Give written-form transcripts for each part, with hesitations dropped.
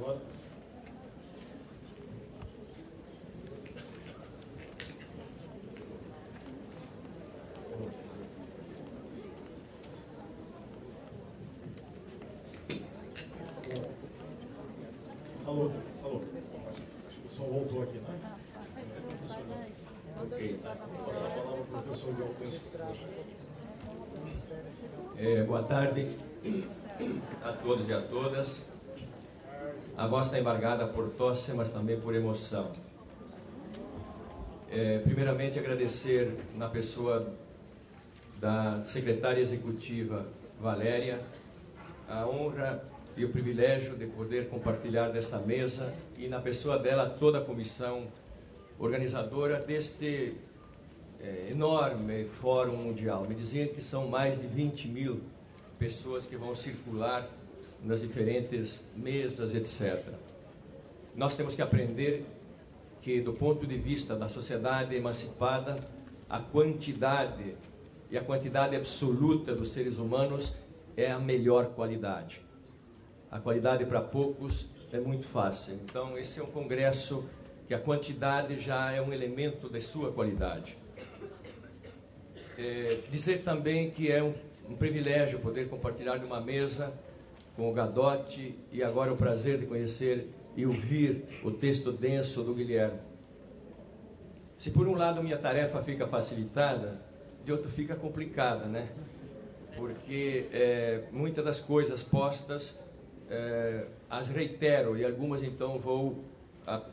Agora. Alô, alô. Acho que o som voltou aqui, né? Ok. Vou passar a palavra para o professor Galtenso. Boa tarde a todos e a todas. A voz está embargada por tosse, mas também por emoção. Primeiramente, agradecer na pessoa da secretária executiva Valéria a honra e o privilégio de poder compartilhar dessa mesa e na pessoa dela toda a comissão organizadora deste enorme fórum mundial. Me diziam que são mais de 20 mil pessoas que vão circular nas diferentes mesas, etc. Nós temos que aprender que, do ponto de vista da sociedade emancipada, a quantidade e a quantidade absoluta dos seres humanos é a melhor qualidade. A qualidade para poucos é muito fácil. Então, esse é um congresso que a quantidade já é um elemento de sua qualidade. Dizer também que é um privilégio poder compartilhar numa mesa com o Gadotti e agora o prazer de conhecer e ouvir o texto denso do Guilherme. Se por um lado minha tarefa fica facilitada, de outro fica complicada, né? Porque muitas das coisas postas as reitero e algumas então vou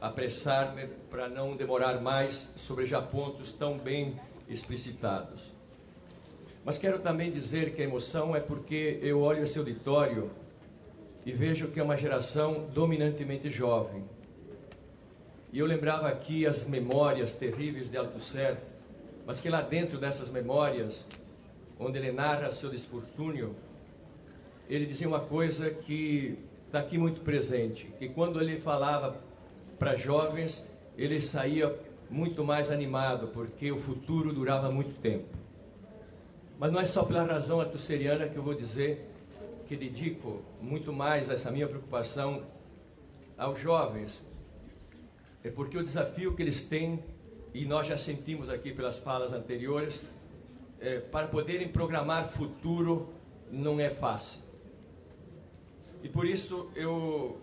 apressar-me para não demorar mais sobre já pontos tão bem explicitados. Mas quero também dizer que a emoção é porque eu olho esse auditório e vejo que é uma geração dominantemente jovem. E eu lembrava aqui as memórias terríveis de Althusser, mas que lá dentro dessas memórias, onde ele narra seu desfortúnio, ele dizia uma coisa que está aqui muito presente, que quando ele falava para jovens, ele saía muito mais animado, porque o futuro durava muito tempo. Mas não é só pela razão althusseriana que eu vou dizer que dedico muito mais essa minha preocupação aos jovens. É porque o desafio que eles têm, e nós já sentimos aqui pelas falas anteriores, para poderem programar futuro não é fácil. E por isso eu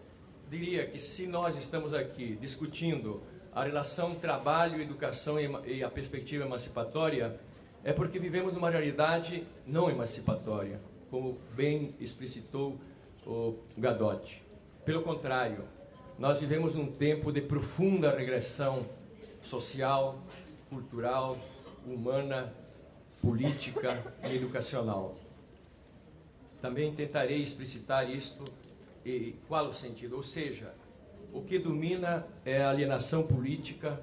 diria que se nós estamos aqui discutindo a relação trabalho, educação e a perspectiva emancipatória, é porque vivemos numa realidade não emancipatória, como bem explicitou o Gadotti. Pelo contrário, nós vivemos num tempo de profunda regressão social, cultural, humana, política e educacional. Também tentarei explicitar isto e qual o sentido, ou seja, o que domina é a alienação política,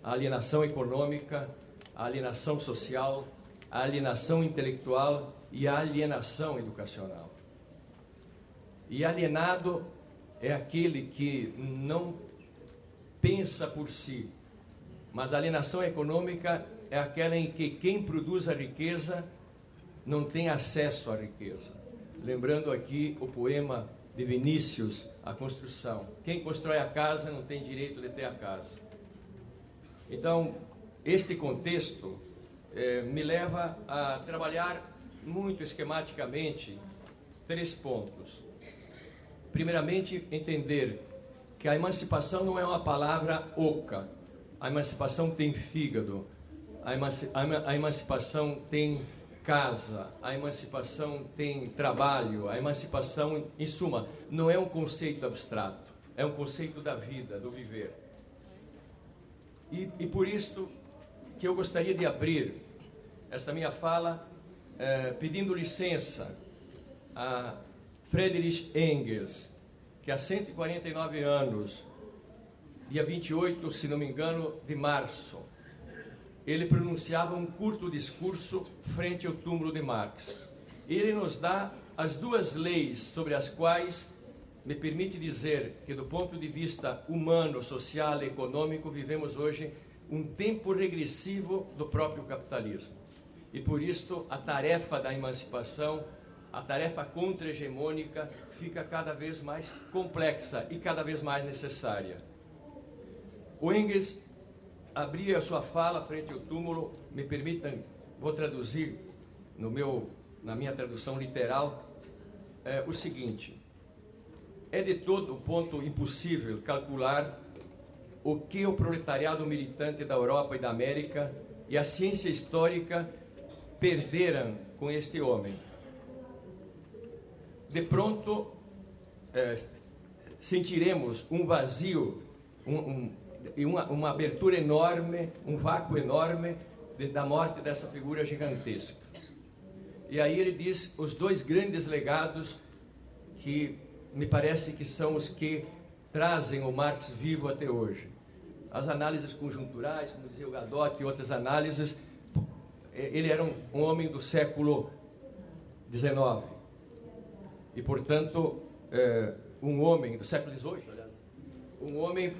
a alienação econômica, a alienação social, a alienação intelectual e a alienação educacional. E alienado é aquele que não pensa por si, mas a alienação econômica é aquela em que quem produz a riqueza não tem acesso à riqueza. Lembrando aqui o poema de Vinícius, A Construção. Quem constrói a casa não tem direito de ter a casa. Então, este contexto me leva a trabalhar muito esquematicamente 3 pontos. Primeiramente, entender que a emancipação não é uma palavra oca. A emancipação tem fígado, a emancipação tem casa, a emancipação tem trabalho, a emancipação, em suma, não é um conceito abstrato, é um conceito da vida, do viver. E por isso que eu gostaria de abrir esta minha fala pedindo licença a Friedrich Engels, que há 149 anos, dia 28, se não me engano, de março, ele pronunciava um curto discurso frente ao túmulo de Marx. Ele nos dá as 2 leis sobre as quais me permite dizer que, do ponto de vista humano, social e econômico, vivemos hoje um tempo regressivo do próprio capitalismo. E por isso a tarefa da emancipação a tarefa contra-hegemônica fica cada vez mais complexa e cada vez mais necessária. O Engels abria a sua fala frente ao túmulo, me permitam, vou traduzir na minha tradução literal, o seguinte: é de todo ponto impossível calcular o que o proletariado militante da Europa e da América e a ciência histórica perderam com este homem. De pronto, sentiremos um vazio, uma abertura enorme, um vácuo enorme da morte dessa figura gigantesca. E aí ele diz os dois grandes legados que me parece que são os que trazem o Marx vivo até hoje. As análises conjunturais, como dizia o Gadot, e outras análises. Ele era um homem do século XIX. E, portanto, um homem do século XVIII, aliás, um homem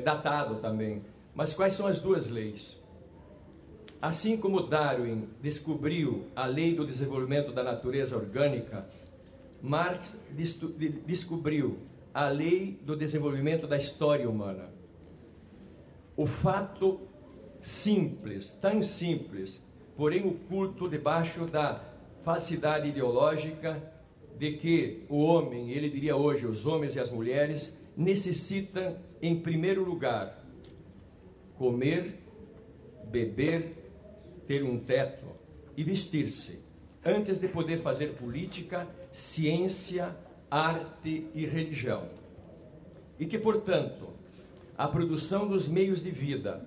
datado também. Mas quais são as duas leis? Assim como Darwin descobriu a lei do desenvolvimento da natureza orgânica, Marx descobriu a lei do desenvolvimento da história humana. O fato simples, tão simples, porém oculto debaixo da falsidade ideológica de que o homem, ele diria hoje, os homens e as mulheres, necessitam, em primeiro lugar, comer, beber, ter um teto e vestir-se, antes de poder fazer política, ciência, arte e religião. E que, portanto, a produção dos meios de vida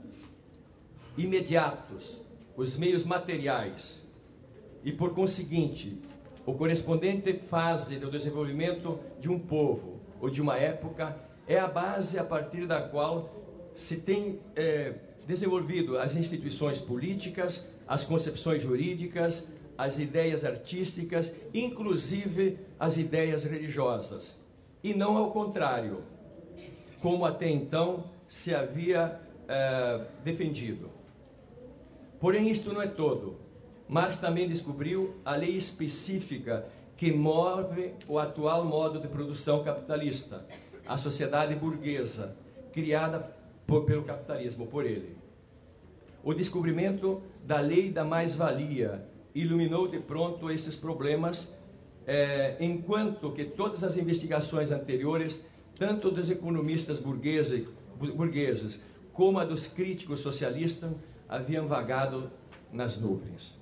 imediatos, os meios materiais, e, por conseguinte, o correspondente fase do desenvolvimento de um povo ou de uma época, é a base a partir da qual se tem desenvolvido as instituições políticas, as concepções jurídicas, as ideias artísticas, inclusive as ideias religiosas, e não ao contrário, como até então se havia defendido. Porém, isto não é todo. Marx também descobriu a lei específica que move o atual modo de produção capitalista, a sociedade burguesa, criada pelo capitalismo, por ele. O descobrimento da lei da mais-valia iluminou de pronto esses problemas, enquanto que todas as investigações anteriores, tanto dos economistas burgueses como a dos críticos socialistas, haviam vagado nas nuvens.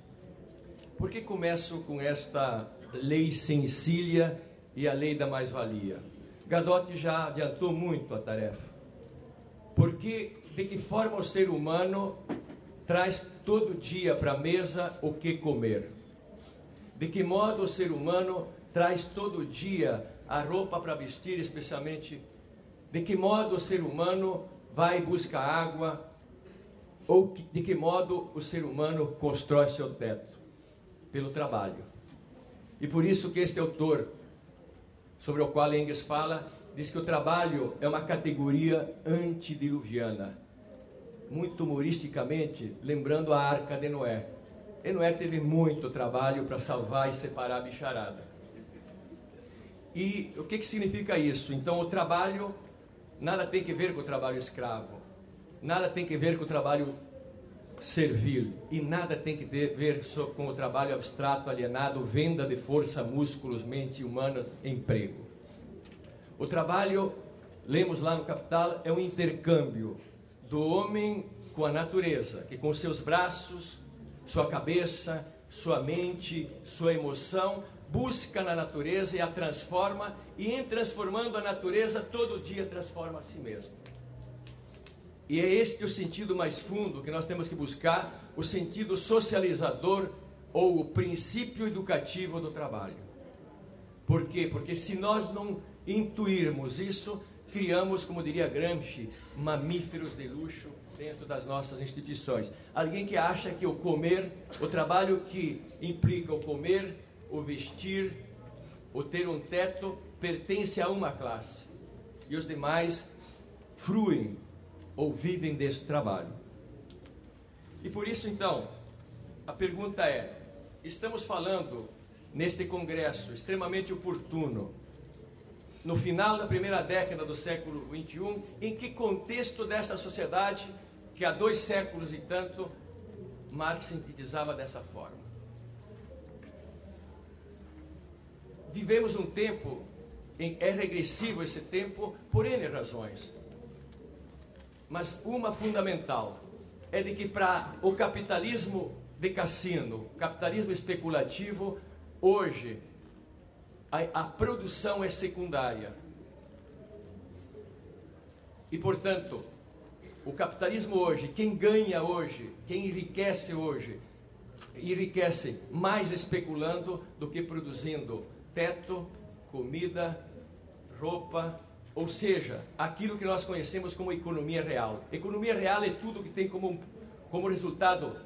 Por que começo com esta lei sencilla e a lei da mais-valia? Gadot já adiantou muito a tarefa. Porque, de que forma o ser humano traz todo dia para a mesa o que comer? De que modo o ser humano traz todo dia a roupa para vestir, especialmente? De que modo o ser humano vai buscar água? Ou de que modo o ser humano constrói seu teto? Pelo trabalho. E por isso que este autor, sobre o qual Engels fala, diz que o trabalho é uma categoria antediluviana, muito humoristicamente lembrando a Arca de Noé. E Noé teve muito trabalho para salvar e separar a bicharada. E o que significa isso? Então, o trabalho nada tem que ver com o trabalho escravo, nada tem que ver com o trabalho servil, e nada tem que ver com o trabalho abstrato, alienado, venda de força, músculos, mente humana, emprego. O trabalho, lemos lá no Capital, é um intercâmbio do homem com a natureza, que com seus braços, sua cabeça, sua mente, sua emoção, busca na natureza e a transforma, e em transformando a natureza, todo dia transforma a si mesmo. E é este o sentido mais fundo que nós temos que buscar, o sentido socializador ou o princípio educativo do trabalho. Por quê? Porque se nós não intuirmos isso, criamos, como diria Gramsci, mamíferos de luxo dentro das nossas instituições. Alguém que acha que o comer, o trabalho que implica o comer, o vestir, o ter um teto, pertence a uma classe. E os demais fruem ou vivem desse trabalho. E por isso, então, a pergunta é: estamos falando neste congresso extremamente oportuno, no final da primeira década do século XXI, em que contexto dessa sociedade que há 2 séculos e tanto Marx sintetizava dessa forma. Vivemos um tempo, é regressivo esse tempo por N razões, mas uma fundamental é de que para o capitalismo de cassino, o capitalismo especulativo, hoje a produção é secundária. E, portanto, o capitalismo hoje, quem ganha hoje, quem enriquece hoje, enriquece mais especulando do que produzindo teto, comida, roupa, ou seja, aquilo que nós conhecemos como economia real. Economia real é tudo que tem como resultado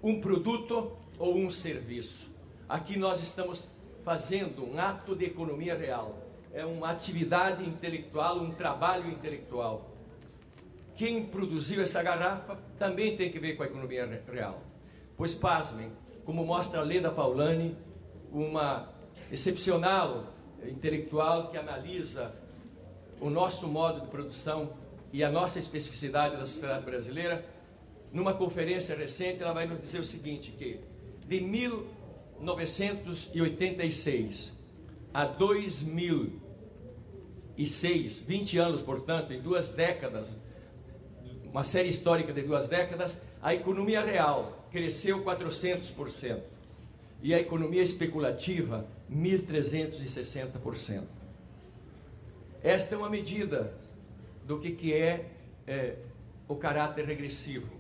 um produto ou um serviço. Aqui nós estamos fazendo um ato de economia real. É uma atividade intelectual, um trabalho intelectual. Quem produziu essa garrafa também tem que ver com a economia real. Pois, pasmem, como mostra a Leda Paulani, uma excepcional intelectual que analisa o nosso modo de produção e a nossa especificidade da sociedade brasileira, numa conferência recente, ela vai nos dizer o seguinte, que de 1986 a 2006, 20 anos, portanto, em 2 décadas, uma série histórica de 2 décadas, a economia real cresceu 400% e a economia especulativa 1.360%. Esta é uma medida do que é o caráter regressivo.